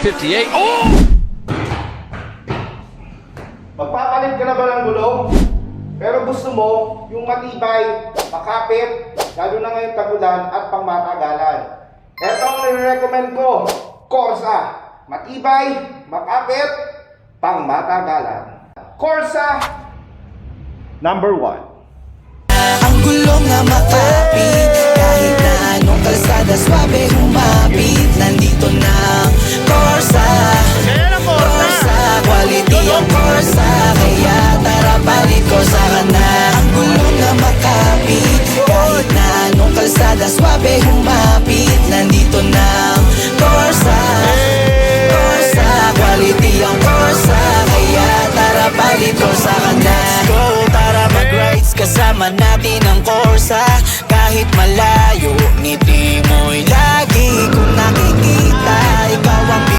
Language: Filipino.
158. Oh! Magpapalit ka na ba ng gulong? Pero gusto mo yung matibay, makapit, lalo na ngayon tagulan at pangmatagalan. Ito ang nire-recommend ko, Corsa. Matibay, makapit, pangmatagalan. Corsa, number 1. Ang gulong na makapit, kahit na anong kalsada, swabe humapit. Nandito na